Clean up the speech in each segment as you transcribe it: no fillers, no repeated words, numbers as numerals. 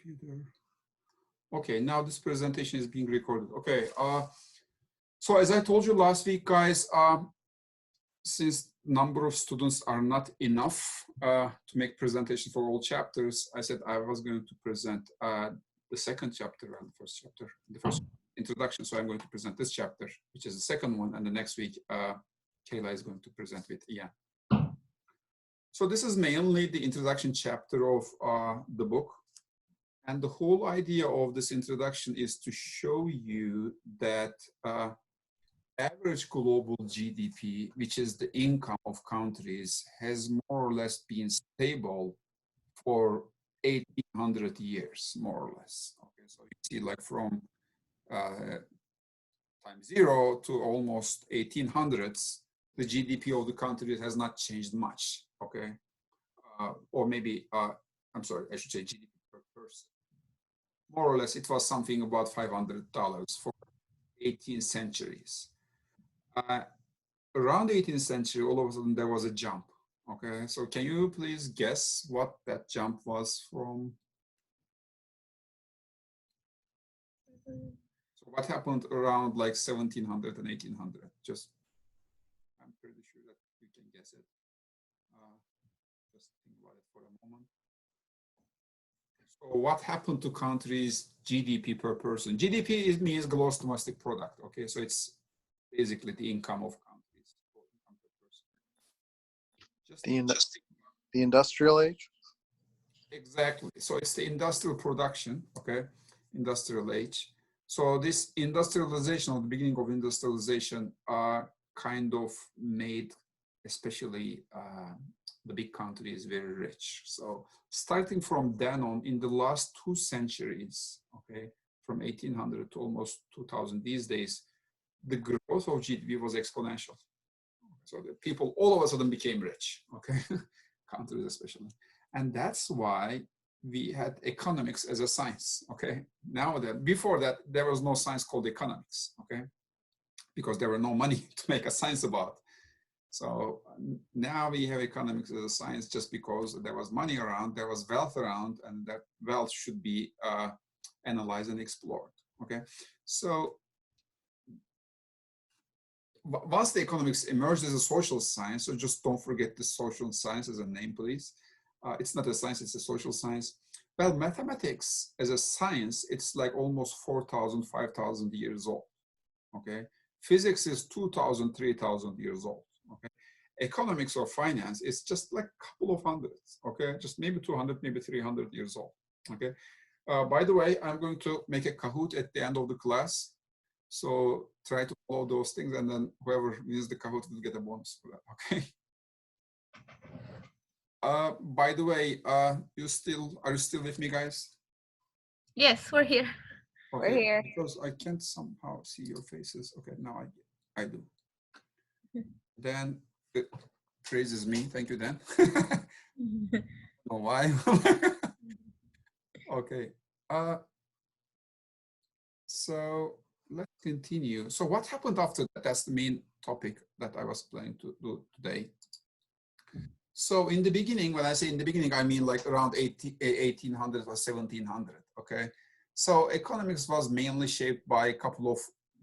computer. Okay, now this presentation is being recorded. Okay, so as I told you last week, guys, since number of students are not enough to make presentations for all chapters, I said I was going to present the second chapter and the first chapter, the first introduction. So I'm going to present this chapter, which is the second one, and the next week, Kayla is going to present with Ian. So this is mainly the introduction chapter of the book. And the whole idea of this introduction is to show you that average global GDP, which is the income of countries, has more or less been stable for 1800 years, more or less. Okay, so you see like from time zero to almost 1800s, the GDP of the country has not changed much, okay? Or maybe, I'm sorry, I should say GDP per person. More or less, it was something about $500 for 18 centuries. Around the 18th century, all of a sudden there was a jump, okay? So can you please guess what that jump was from? So what happened around like 1700 and 1800? Just, I'm pretty sure that you can guess it. Just think about it for a moment. So what happened to countries' GDP per person? GDP means gross domestic product, okay? So it's basically the income of countries. Income per person. Just the industrial age? Exactly. So it's the industrial production, okay? Industrial age. So this industrialization, or the beginning of industrialization, kind of made especially the big countries very rich. So starting from then on, in the last 2 centuries, okay, from 1800 to almost 2000 these days, the growth of GDP was exponential. So the people all of a sudden became rich, okay, countries especially. And that's why we had economics as a science, okay? Now that, before that, there was no science called economics, okay? Because there were no money to make a science about. So now we have economics as a science just because there was money around, there was wealth around, and that wealth should be analyzed and explored, okay? So once the economics emerged as a social science, so just don't forget the social science as a name, please. It's not a science, it's a social science. Well, mathematics as a science, it's like almost 4,000, 5,000 years old, okay? Physics is 2,000, 3,000 years old, okay? Economics or finance is just like a couple of hundreds, okay? Just maybe 200, maybe 300 years old, okay? By the way, I'm going to make a Kahoot at the end of the class. So try to follow those things, and then whoever wins the Kahoot will get a bonus for that, okay? By the way, are you still with me, guys? Yes, we're here. Okay, we're here. Because I can't somehow see your faces. Okay, now I do. Dan, it praises me. Thank you, Dan. Oh, why? Okay. So let's continue. So what happened after that? That's the main topic that I was planning to do today. So in the beginning, when I say in the beginning, I mean like around 1800 or 1700, okay? So economics was mainly shaped by a couple of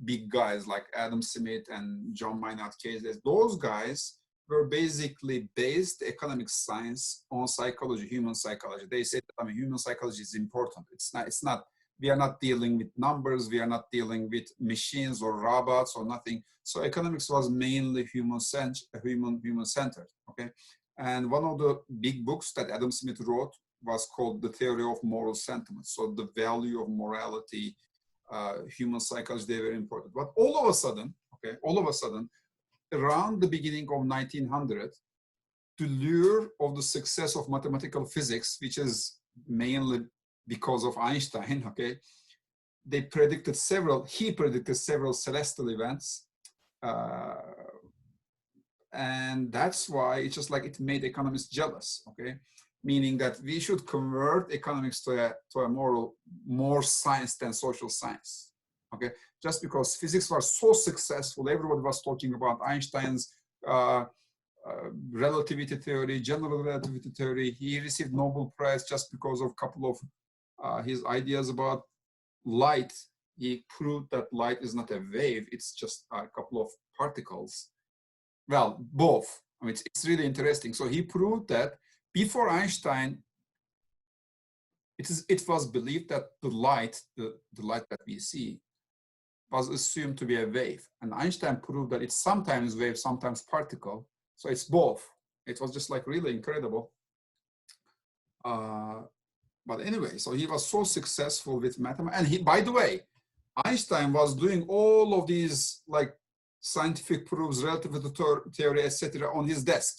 big guys like Adam Smith and John Maynard Keynes. Those guys were basically based economic science on psychology, human psychology. They said, I mean, human psychology is important. It's not, we are not dealing with numbers. We are not dealing with machines or robots or nothing. So economics was mainly human-centered, okay? And one of the big books that Adam Smith wrote was called The Theory of Moral Sentiments. So the value of morality, human psychology, they were important. But all of a sudden, around the beginning of 1900, the lure of the success of mathematical physics, which is mainly because of Einstein, okay, he predicted several celestial events. And that's why it's just like it made economists jealous, okay? Meaning that we should convert economics to a more science than social science, okay? Just because physics was so successful, everybody was talking about Einstein's relativity theory, general relativity theory. He received Nobel Prize just because of a couple of his ideas about light. He proved that light is not a wave, it's just a couple of particles. Well, both. I mean, it's really interesting. So he proved that before Einstein, it was believed that the light that we see was assumed to be a wave. And Einstein proved that it's sometimes wave, sometimes particle. So it's both. It was just like really incredible. But anyway, so he was so successful with mathematics. And he, by the way, Einstein was doing all of these like scientific proofs, relativity theory, etc., on his desk.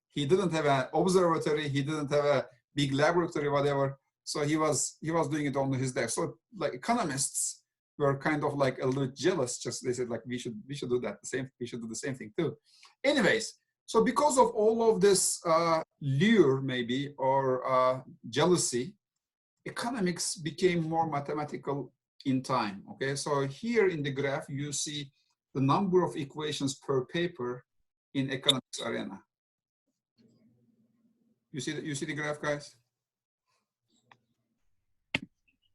He didn't have an observatory. He didn't have a big laboratory, whatever. So he was doing it on his desk. So like economists were kind of like a little jealous. Just they said like we should do that. We should do the same thing too. Anyways, so because of all of this lure maybe or jealousy, economics became more mathematical in time. Okay, so here in the graph you see the number of equations per paper in economics arena. You see the graph, guys?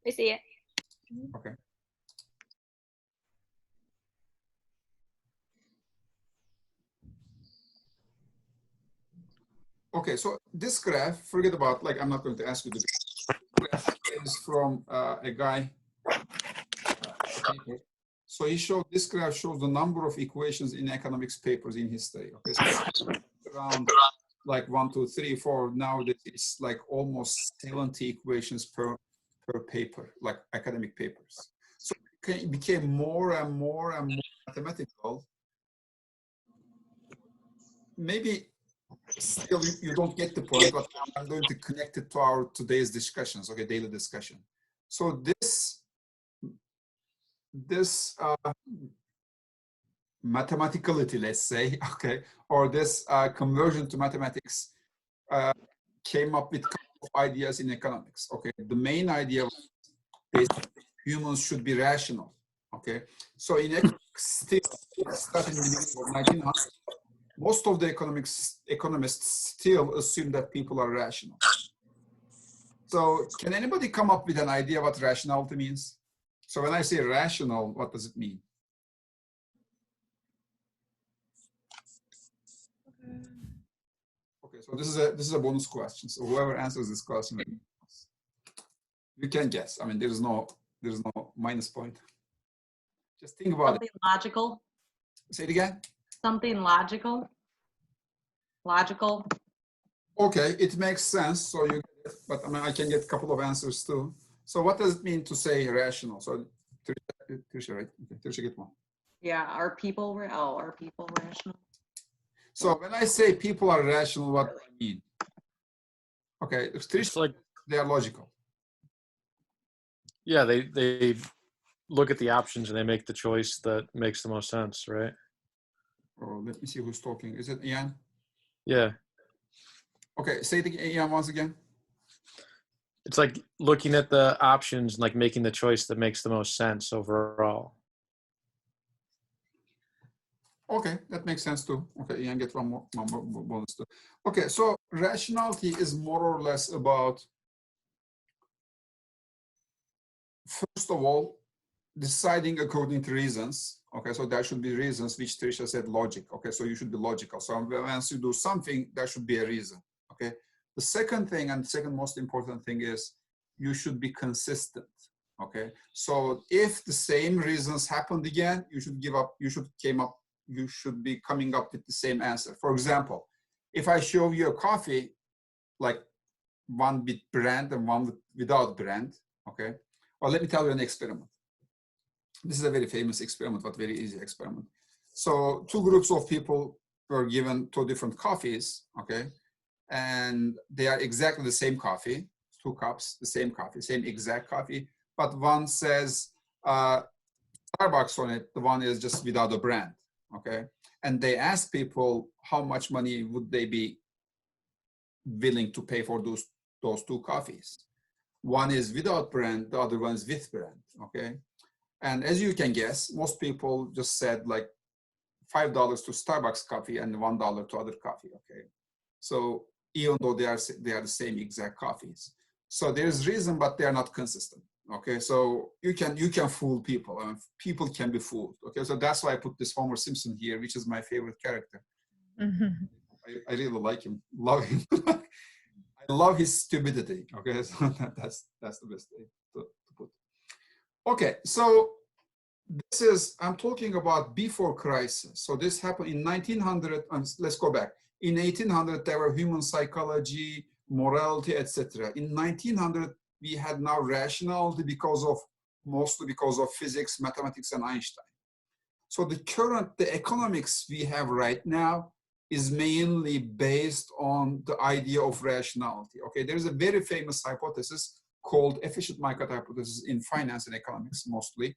We see it. Okay. Okay, so this graph, forget about, like, I'm not going to ask you the graph is from a guy. So he showed, this graph shows the number of equations in economics papers in history. Okay, so around like 1, 2, 3, 4. Nowadays it's like almost 70 equations per paper, like academic papers. So it became more and more and more mathematical. Maybe still you don't get the point, but I'm going to connect it to our today's discussions, okay, daily discussion. So this mathematicality, let's say, okay, or this conversion to mathematics came up with ideas in economics. Okay, the main idea was basically humans should be rational. Okay, so in economics, still starting in the beginning of 1900, most of the economists still assume that people are rational. So can anybody come up with an idea what rationality means? So when I say rational, what does it mean? Okay, so this is a bonus question. So whoever answers this question, you can guess. I mean, there's no minus point. Just think about Something logical. Say it again. Something logical. Logical. Okay, it makes sense. So you get it, but I mean, I can get a couple of answers too. So what does it mean to say rational? So Trisha, right? Okay, Trisha, get one. Yeah, are people rational? So when I say people are rational, what do I mean? Okay, Trisha, It's like, they are logical. yeah, they look at the options and they make the choice that makes the most sense, right? Oh, let me see who's talking. Is it Ian? Yeah. Okay, say it again, Ian, once again. It's like looking at the options and like making the choice that makes the most sense overall. Okay, that makes sense too. Okay, Ian, get one more bonus too. Okay, so rationality is more or less about, first of all, deciding according to reasons. Okay, so there should be reasons, which Trisha said logic. Okay, so you should be logical. So once you do something, there should be a reason. Okay, the second thing and second most important thing is you should be consistent. Okay, so if the same reasons happened again, you should give up, you should be coming up with the same answer. For example, if I show you a coffee, like one with brand and one without brand, okay? Well, let me tell you an experiment. This is a very famous experiment, but very easy experiment. So two groups of people were given two different coffees, okay? And they are exactly the same coffee, 2 cups, the same coffee, same exact coffee, but one says Starbucks on it, the one is just without a brand, okay? And they asked people how much money would they be willing to pay for those 2 coffees. One is without brand, the other one is with brand, okay? And as you can guess, most people just said like $5 to Starbucks coffee and $1 to other coffee, okay? So even though they are the same exact coffees. So there's reason, but they are not consistent. Okay, so you can fool people. People can be fooled. Okay, so that's why I put this Homer Simpson here, which is my favorite character. I really like him, love him. I love his stupidity. Okay, so that's the best way to put. Okay, so this is, I'm talking about before crisis. So this happened in 1900. Let's go back. In 1800, there were human psychology, morality, etc. In 1900, we had now rationality mostly because of physics, mathematics, and Einstein. So the economics we have right now is mainly based on the idea of rationality. Okay, there's a very famous hypothesis called efficient market hypothesis in finance and economics mostly.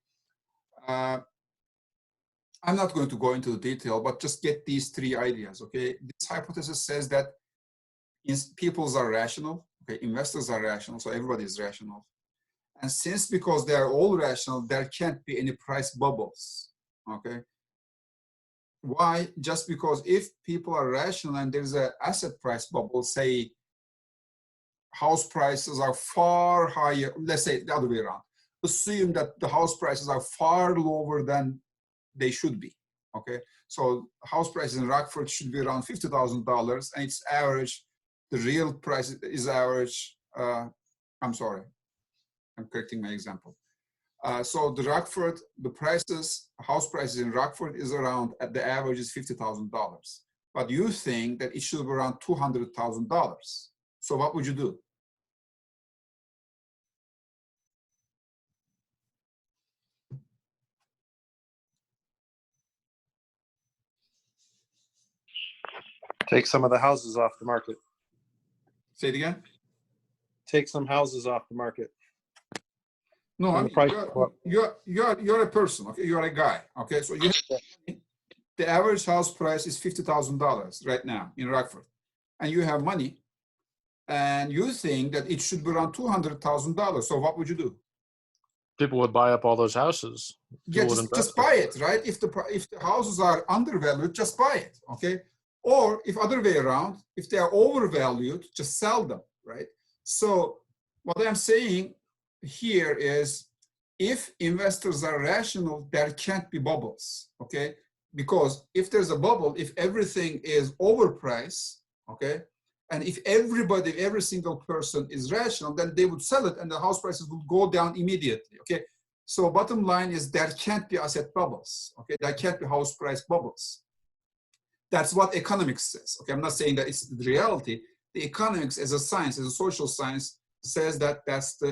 I'm not going to go into the detail, but just get these three ideas, okay? This hypothesis says that peoples are rational, okay? Investors are rational, so everybody is rational. And because they are all rational, there can't be any price bubbles, okay? Why? Just because if people are rational and there's an asset price bubble, say house prices are far higher, let's say the other way around. Assume that the house prices are far lower than they should be, okay? So house prices in Rockford should be around $50,000 and it's average, the real price is average, I'm sorry, I'm correcting my example. So the Rockford, house prices in Rockford is around, at the average is $50,000. But you think that it should be around $200,000. So what would you do? Take some of the houses off the market. Say it again? Take some houses off the market. No, I And the mean, price go up. you're a person, okay? You're a guy, okay? So you have, the average house price is $50,000 right now in Rockford. And you have money and you think that it should be around $200,000. So what would you do? People would buy up all those houses. Yeah, People would just invest buy it, right? If the houses are undervalued, just buy it, okay? Or if other way around, if they are overvalued, just sell them, right? So what I'm saying here is, if investors are rational, there can't be bubbles, okay? Because if there's a bubble, if everything is overpriced, okay, and if every single person is rational, then they would sell it and the house prices would go down immediately, okay? So bottom line is there can't be asset bubbles, okay? There can't be house price bubbles. That's what economics says, okay? I'm not saying that it's the reality. The economics as a science, as a social science, says that that's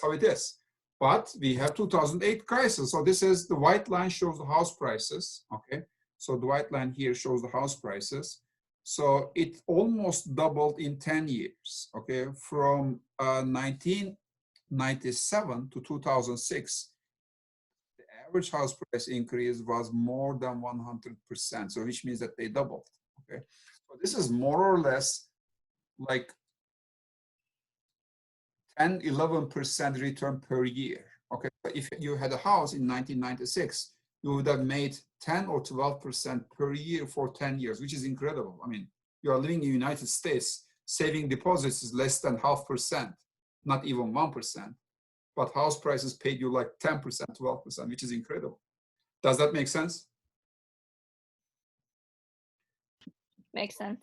how it is. But we have 2008 crisis. So this is, the white line shows the house prices, okay? So the white line here shows the house prices. So it almost doubled in 10 years, okay? From 1997 to 2006, the average house price increase was more than 100%. So which means that they doubled, okay? So this is more or less like 10, 11% return per year, okay? But if you had a house in 1996, you would have made 10 or 12% per year for 10 years, which is incredible. I mean, you are living in the United States, saving deposits is less than 0.5%, not even 1%. But house prices paid you like 10%, 12%, which is incredible. Does that make sense? Makes sense.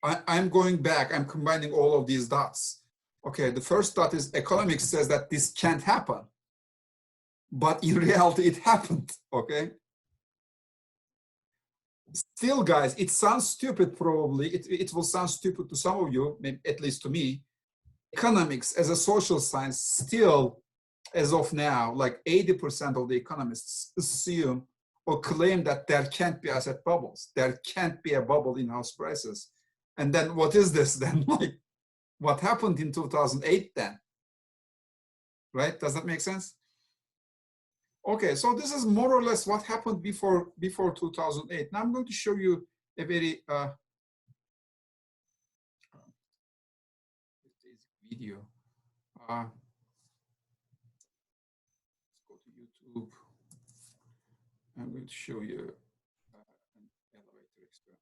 I'm going back, I'm combining all of these dots. Okay, the first dot is economics says that this can't happen. But in reality, it happened, okay? Still, guys, it sounds stupid probably. It will sound stupid to some of you, maybe, at least to me. Economics as a social science still, as of now, like 80% of the economists assume or claim that there can't be asset bubbles. There can't be a bubble in house prices. And then what is this then? Like, what happened in 2008 then? Right? Does that make sense? Okay, so this is more or less what happened before 2008. Now I'm going to show you a very video. Let's go to YouTube. I'm going to show you an elevator experiment.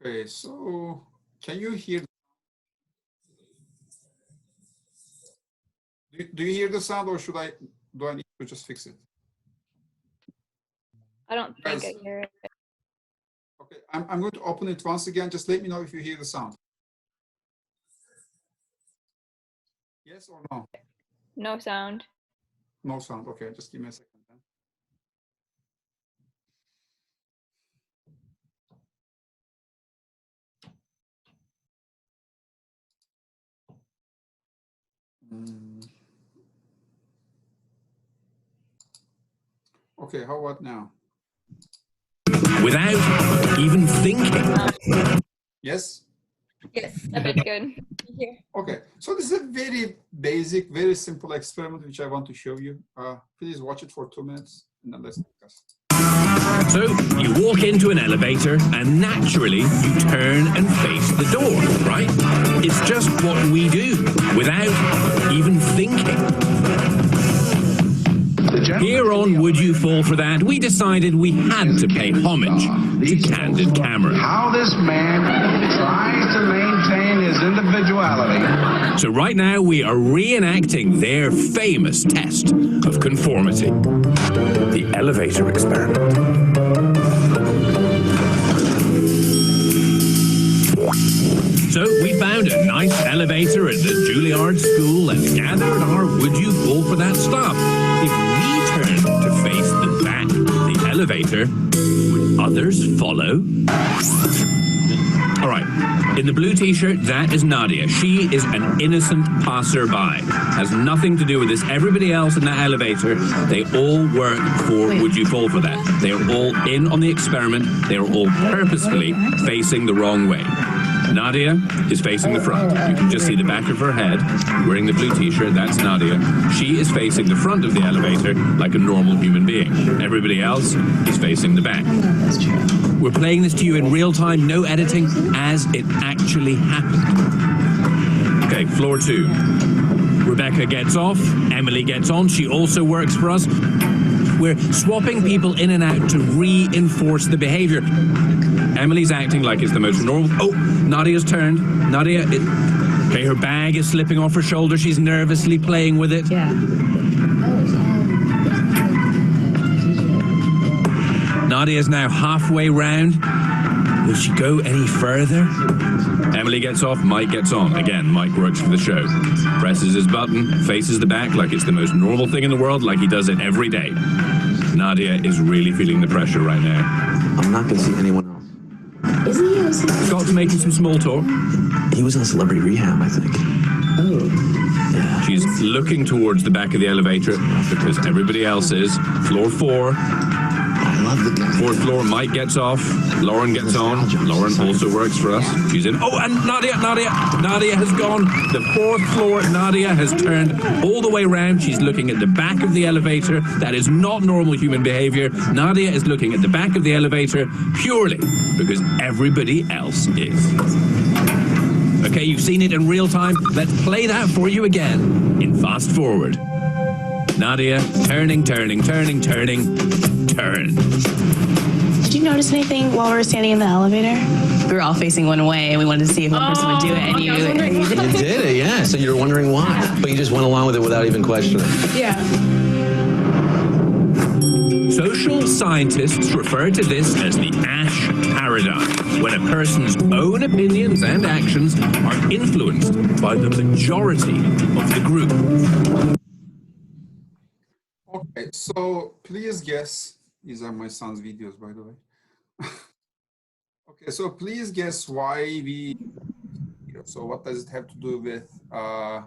Okay, so can you hear? Do you hear the sound, or do I need to just fix it? I don't think Guys. I hear it. Okay, I'm going to open it once again. Just let me know if you hear the sound. Yes or no? No sound. No sound. Okay, just give me a second then. Okay, how about now? Without even thinking. Yes? Yes, a bit good. Here. Okay, so this is a very basic, very simple experiment which I want to show you. Please watch it for 2 minutes and then let's discuss. So you walk into an elevator and naturally you turn and face the door, right? It's just what we do without even thinking. Here on Would You Fall for That, we decided we had to pay homage to Candid Camera. How this man tries to maintain his individuality. So right now we are reenacting their famous test of conformity. The elevator experiment. So we found a nice elevator at the Juilliard School and gathered our Would You Fall for That staff. If we turned to face the back of the elevator, would others follow? All right, in the blue t-shirt, that is Nadia. She is an innocent passerby. Has nothing to do with this. Everybody else in that elevator, they all work for Would You Fall for That. They are all in on the experiment. They are all purposefully facing the wrong way. Nadia is facing the front. You can just see the back of her head, wearing the blue t-shirt. That's Nadia. She is facing the front of the elevator like a normal human being. Everybody else is facing the back. We're playing this to you in real time, no editing, as it actually happened. Okay, floor 2. Rebecca gets off. Emily gets on. She also works for us. We're swapping people in and out to reinforce the behavior. Emily's acting like it's the most normal. Oh, Nadia's turned. Nadia, okay, her bag is slipping off her shoulder. She's nervously playing with it. Yeah. Nadia's now halfway round. Will she go any further? Emily gets off, Mike gets on. Again, Mike works for the show. Presses his button, faces the back like it's the most normal thing in the world, like he does it every day. Nadia is really feeling the pressure right now. I'm not going to see anyone else. Scott's making some small talk. He was on Celebrity Rehab, I think. Oh. Yeah. She's looking towards the back of the elevator because everybody else is. Floor 4. I love the guy. 4th floor, Mike gets off. Lauren gets on. Lauren also works for us. She's in. Oh, and Nadia has gone. The 4th floor, Nadia has turned all the way around. She's looking at the back of the elevator. That is not normal human behavior. Nadia is looking at the back of the elevator purely because everybody else is. Okay, you've seen it in real time. Let's play that for you again in fast forward. Nadia, turning. Turn. Did you notice anything while we were standing in the elevator? We were all facing one way, and we wanted to see if one person would do it, and you You did it, yeah. So you were wondering why. But you just went along with it without even questioning. Yeah. Social scientists refer to this as the Asch paradigm, when a person's own opinions and actions are influenced by the majority of the group. Okay, so please guess. These are my son's videos, by the way. Okay, so please guess why we. So what does it have to do with? What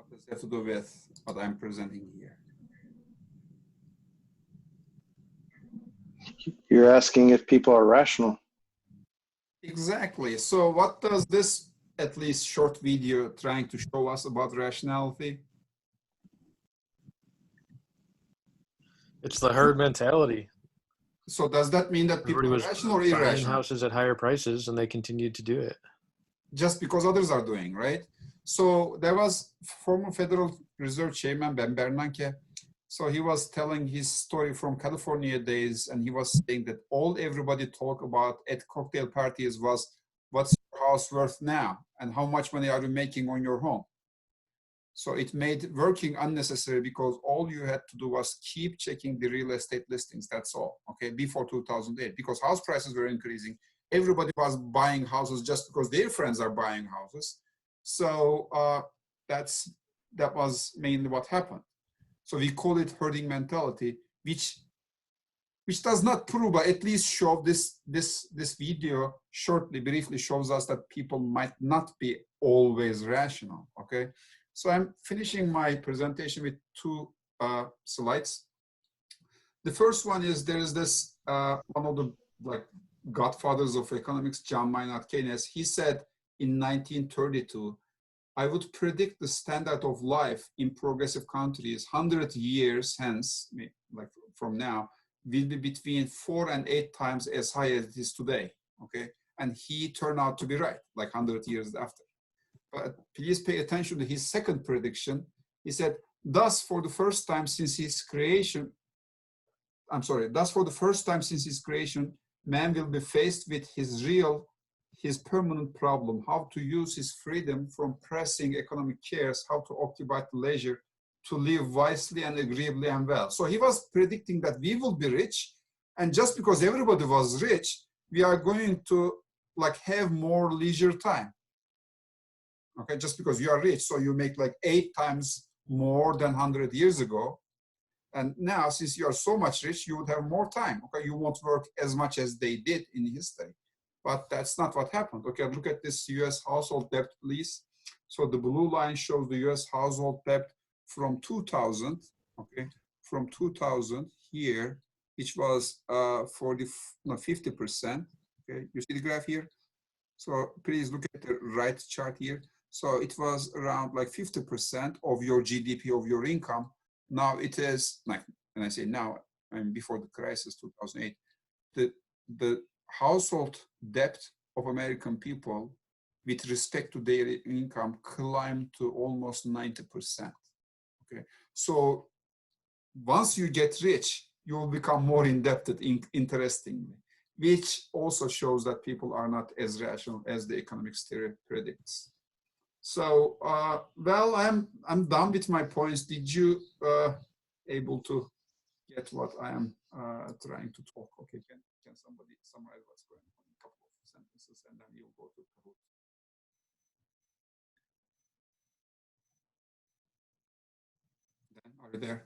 does it have to do with what I'm presenting here? You're asking if people are rational. Exactly. So what does this, at least short video, trying to show us about rationality? It's the herd mentality. So does that mean that people Everybody are was rational or buying irrational? houses at higher prices, and they continued to do it. Just because others are doing, right? So there was former Federal Reserve Chairman Ben Bernanke So he was telling his story from California days, and he was saying that all everybody talk about at cocktail parties was, what's your house worth now, and how much money are you making on your home? So it made working unnecessary because all you had to do was keep checking the real estate listings. That's all, okay, before 2008, because house prices were increasing. Everybody was buying houses just because their friends are buying houses. So that was mainly what happened. So we call it herding mentality, which does not prove, but at least show this video shortly, briefly shows us that people might not be always rational, okay? So I'm finishing my presentation with two slides. The first one is, there is this, one of the godfathers of economics, John Maynard Keynes. He said in 1932, I would predict the standard of life in progressive countries 100 years hence, like from now, will be between 4 and 8 times as high as it is today, okay? And he turned out to be right, like 100 years after. But please pay attention to his second prediction. He said, thus for the first time since his creation, man will be faced with his permanent problem, how to use his freedom from pressing economic cares, how to occupy leisure, to live wisely and agreeably and well. So he was predicting that we will be rich, and just because everybody was rich, we are going to have more leisure time. Okay, just because you are rich, so you make 8 times more than 100 years ago. And now, since you are so much rich, you would have more time. Okay, you won't work as much as they did in history. But that's not what happened. Okay, look at this US household debt, please. So the blue line shows the US household debt from 2000, okay, from 2000 here, which was 50%. Okay, you see the graph here? So please look at the right chart here. So it was around 50% of your GDP, of your income. Now it is, when I say now, I mean before the crisis, 2008, the household debt of American people with respect to their income climbed to almost 90%. Okay, so once you get rich, you will become more indebted, interestingly, which also shows that people are not as rational as the economics theory predicts. So, well, I'm done with my points. Did you able to get what I am trying to talk? Okay, can somebody summarize what's going on in a couple of sentences, and then you'll go to Kahoot. Dan, are you there?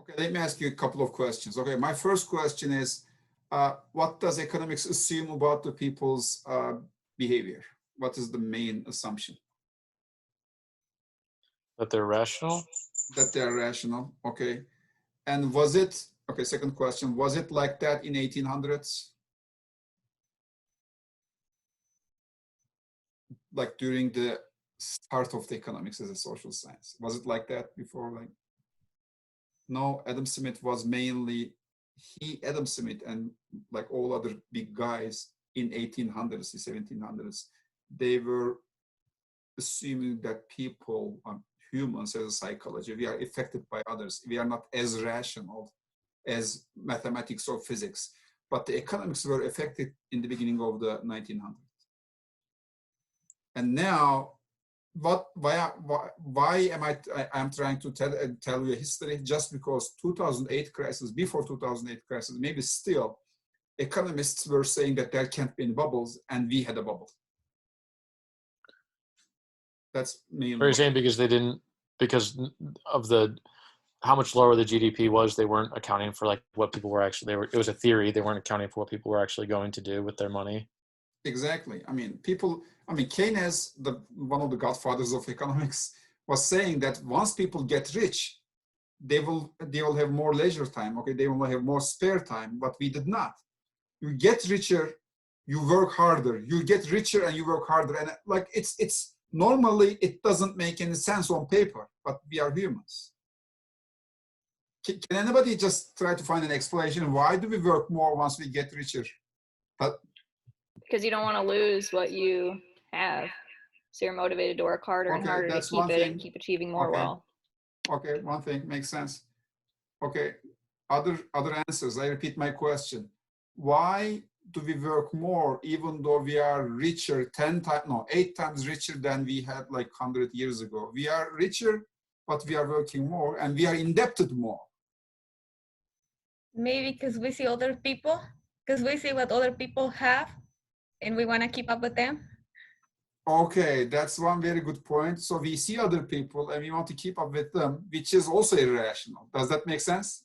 Okay, let me ask you a couple of questions. Okay, my first question is, what does economics assume about the people's behavior? What is the main assumption? That they're rational? That they're rational, okay. And was it, okay, second question, was it like that in 1800s? Like during the start of the economics as a social science? Was it like that before? No, Adam Smith was mainly, Adam Smith and all other big guys in 1800s, the 1700s, they were assuming that people, humans as a psychology, we are affected by others. We are not as rational as mathematics or physics, but the economics were affected in the beginning of the 1900s. And now, why am I'm trying to tell you a history? Just because 2008 crisis, before 2008 crisis, maybe still economists were saying that there can't be any bubbles, and we had a bubble. That's mainly. Are you saying because they didn't, because of how much lower the GDP was, they weren't accounting for what people were actually, it was a theory, they weren't accounting for what people were actually going to do with their money? Exactly. Keynes, one of the godfathers of economics, was saying that once people get rich, they will have more leisure time. Okay, they will have more spare time. But we did not. You get richer, you work harder. You get richer and you work harder. And it's normally it doesn't make any sense on paper, but we are humans. Can anybody just try to find an explanation? Why do we work more once we get richer? Because you don't want to lose what you have. So you're motivated to work harder and Okay, harder to that's keep one it thing. and keep achieving more Okay. wealth. Okay, one thing makes sense. Okay, other answers. I repeat my question. Why do we work more even though we are richer 8 times richer than we had like 100 years ago? We are richer, but we are working more and we are indebted more. Maybe because we see other people, because we see what other people have and we want to keep up with them. Okay, that's one very good point. So we see other people and we want to keep up with them, which is also irrational. Does that make sense?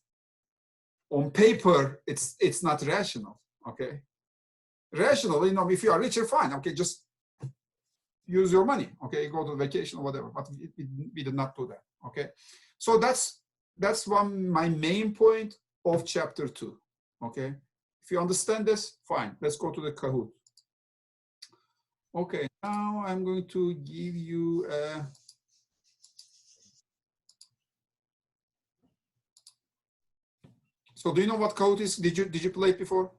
On paper, it's not rational, okay? Rational, you know, if you are richer, fine, okay, just use your money, okay, go to vacation or whatever, but we did not do that, okay? So that's my main point of chapter 2, okay? If you understand this, fine, let's go to the Kahoot. Okay, now I'm going to give you a so do you know what Kahoot is? Did you play it before?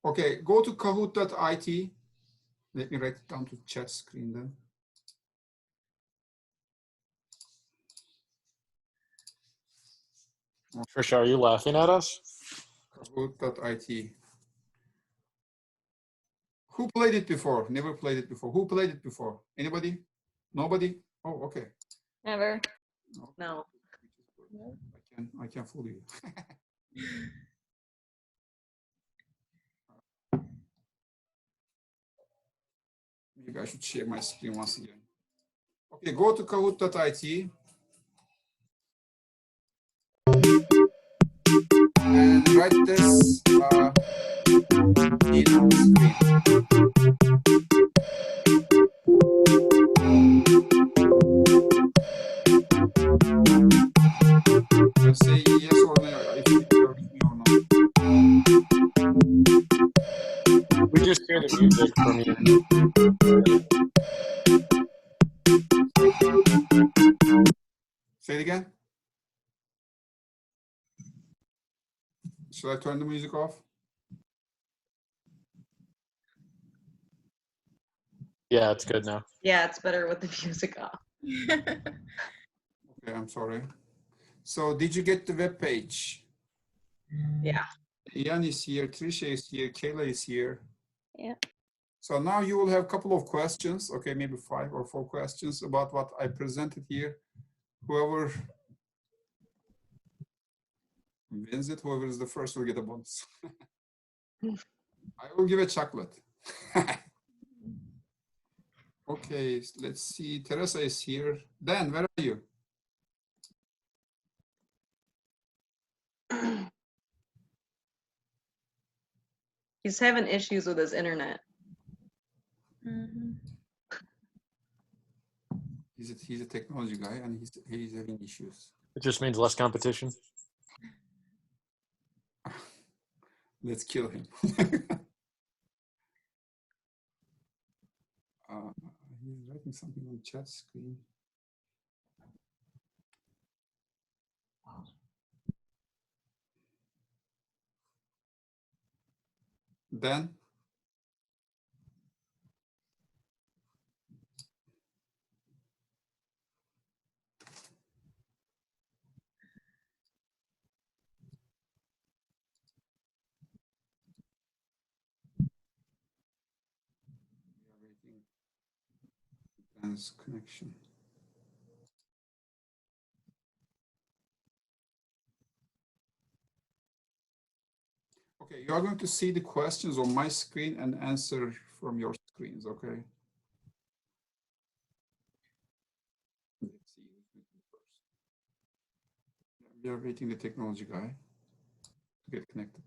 Okay, go to kahoot.it. Let me write it down to chat screen then. Trisha, are you laughing at us? Kahoot.it. Who played it before? Never played it before. Who played it before? Anybody? Nobody? Oh, okay. Never. No. I can fool you. Maybe I should share my screen once again. Okay, go to kahoot.it and write this in on the screen. Say yes or no if you are with me or not. We just hear the music from you. Say it again. Should I turn the music off? Yeah, it's good now. Yeah, it's better with the music off. Okay, I'm sorry. So did you get the web page? Yeah. Ian is here, Trisha is here, Kayla is here. Yeah. So now you will have a couple of questions, okay, maybe 5 or 4 questions about what I presented here. Whoever wins it, whoever is the first will get a bonus. I will give a chocolate. Okay, let's see, Teresa is here. Dan, where are you? He's having issues with his internet. He's a technology guy and he's having issues. It just means less competition. Let's kill him. He's writing something on chat screen. Dan? Dan's connection. Okay, you are going to see the questions on my screen and answer from your screens, okay? Let's see who's going to be first. We are waiting the technology guy to get connected.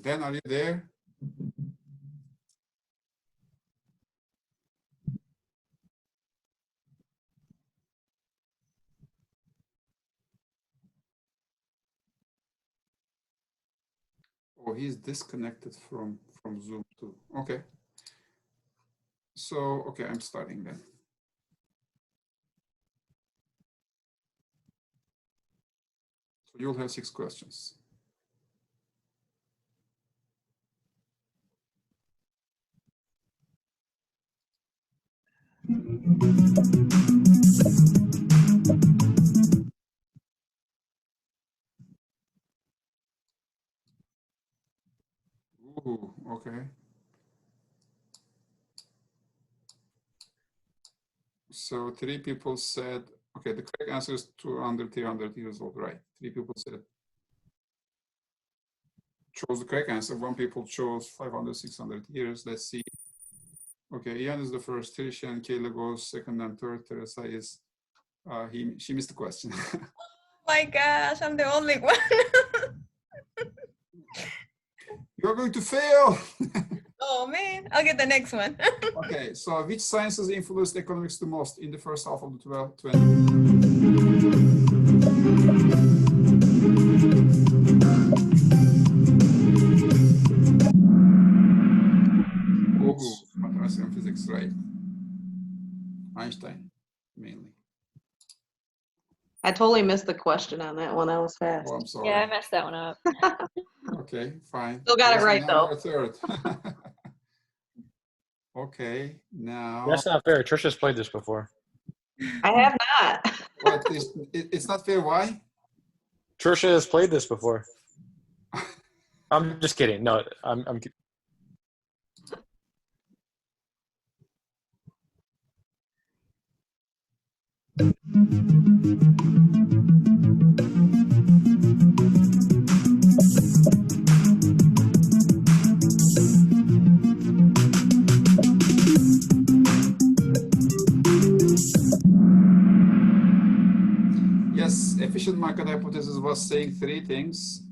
Dan, are you there? Oh, he's disconnected from Zoom too. Okay. So, okay, I'm starting then. You'll have 6 questions. Ooh, okay. So 3 people said, okay, the correct answer is 200, 300 years old, right? 3 people said, chose the correct answer. 1 people chose 500, 600 years. Let's see. Okay, Ian is the first. Trisha and Kayla goes second and third. Teresa is, she missed the question. Oh my gosh, I'm the only one. You're going to fail. Oh man, I'll get the next one. Okay, so which sciences influenced economics the most in the first half of the 20th? Oh, mathematics and physics, right? Einstein, mainly. I totally missed the question on that one. I was fast. Oh, I'm sorry. Yeah, I messed that one up. Okay, fine. Still got it Teresa, right, now though. you're third. Okay, now. That's not fair. Trisha's played this before. I have not. What, it's not fair, why? Trisha has played this before. I'm just kidding. No, I'm kidding. Yes, efficient market hypothesis was saying 3 things,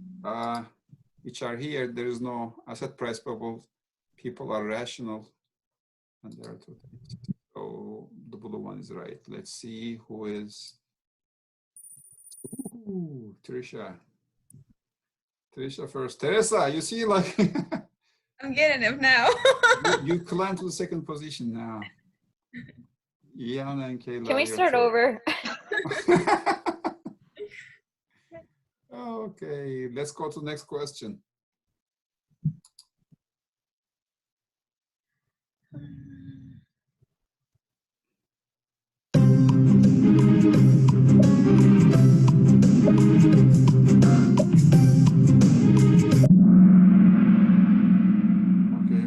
which are here. There is no asset price bubble. People are rational. And there are 2 things. So the blue one is right. Let's see who is. Ooh, Trisha. Trisha first. Teresa, you see, like. I'm getting it now. you climbed to the 2nd position now. Ian and Kayla. Can we you're start third. over? Okay, let's go to the next question. Okay,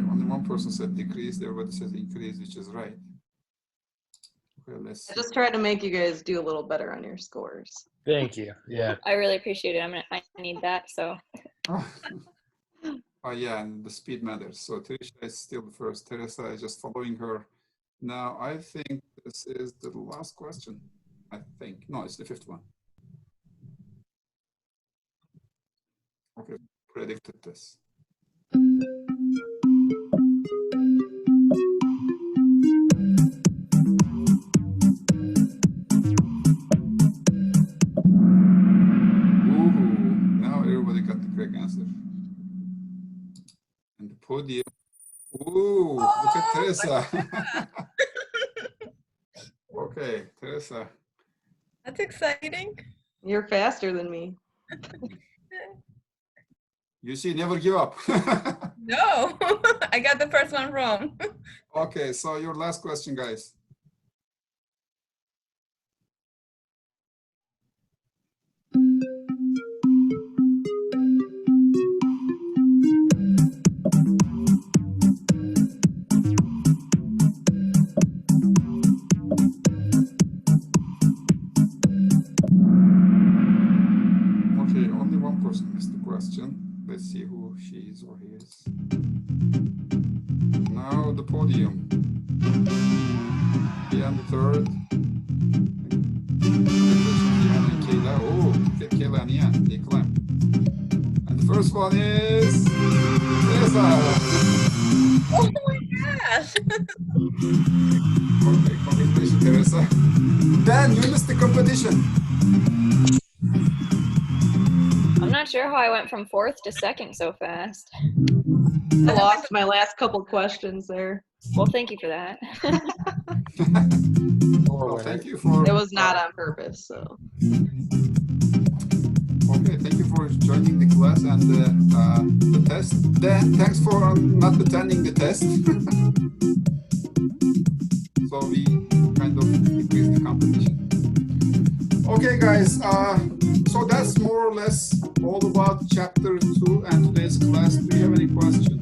only 1 person said decrease, everybody says increase, which is right. Okay, let's I see. just tried to make you guys do a little better on your scores. Thank you. Yeah. I really appreciate it. I need that. So Oh yeah, and the speed matters. So Trisha is still the first. Teresa is just following her. Now I think this is the last question. I think. No, it's the 5th one. Okay, predicted this. Ooh, now everybody got the correct answer. And the podium. Ooh, look at Teresa. Okay, Teresa. That's exciting. You're faster than me. You see, never give up. No, I got the first one wrong. Okay, so your last question, guys. Okay, only 1 person missed the question. Let's see who she is or he is. Now the podium. Ian the 3rd. Ian and Kayla. Oh, look at Kayla and Ian. They climb. And the first one is Teresa. Oh my gosh. Okay, congratulations, Teresa. Dan, you missed the competition. I'm not sure how I went from 4th to 2nd so fast. I lost my last couple questions there. Well, thank you for that. Well, thank you for. It was not on purpose, so. Okay, thank you for joining the class and the test. Dan, thanks for not attending the test. So we kind of increased the competition. Okay, guys, so that's more or less all about chapter 2 and today's class. Do you have any questions?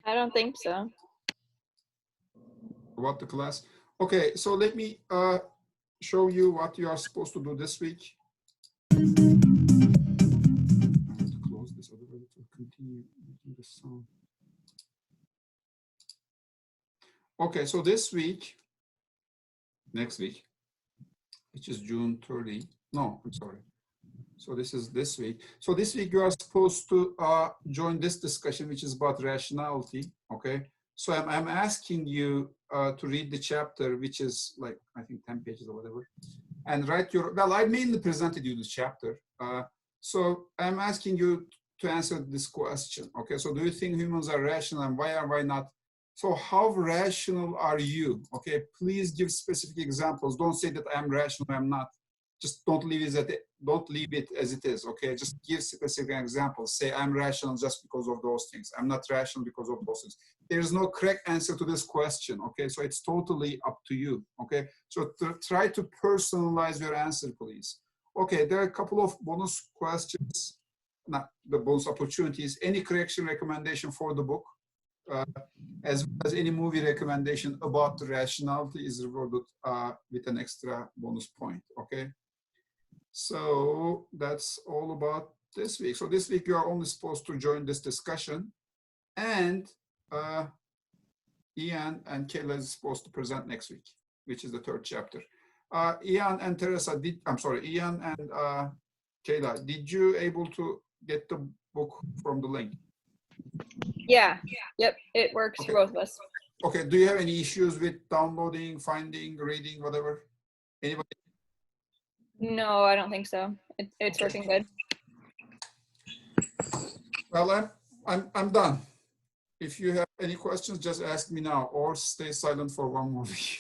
I don't think so. About the class? Okay, so let me show you what you are supposed to do this week. I have to close this, otherwise it will continue making the sound. Okay, so this week, next week, which is June 30. No, I'm sorry. So this is this week. So this week you are supposed to join this discussion, which is about rationality. Okay. So I'm asking you to read the chapter, which is like, I think 10 pages or whatever, and write your, well, I mainly presented you this chapter. So I'm asking you to answer this question. Okay. So do you think humans are rational, and why not? So how rational are you? Okay. Please give specific examples. Don't say that I'm rational, I'm not. Just don't leave it as it is, okay? Just give specific examples. Say, I'm rational just because of those things. I'm not rational because of those things. There's no correct answer to this question, okay? So it's totally up to you, okay? So try to personalize your answer, please. Okay, there are a couple of bonus questions, not the bonus opportunities. Any correction recommendation for the book, as well as any movie recommendation about the rationality is rewarded with an extra bonus point, okay? So that's all about this week. So this week you are only supposed to join this discussion, and Ian and Kayla is supposed to present next week, which is the 3rd chapter. Ian and Teresa Ian and Kayla, did you able to get the book from the link? Yeah. Yep. It works for both of us. Okay. Do you have any issues with downloading, finding, reading, whatever? Anybody? No, I don't think so. It's working good. Well, I'm done. If you have any questions, just ask me now, or stay silent for one more week.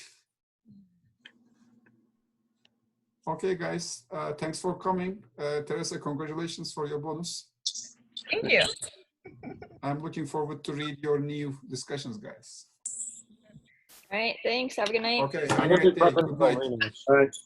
Okay, guys. Thanks for coming. Teresa, congratulations for your bonus. Thank you. I'm looking forward to read your new discussions, guys. All right. Thanks. Have a good night. Okay. Have a great day. Good night. All right.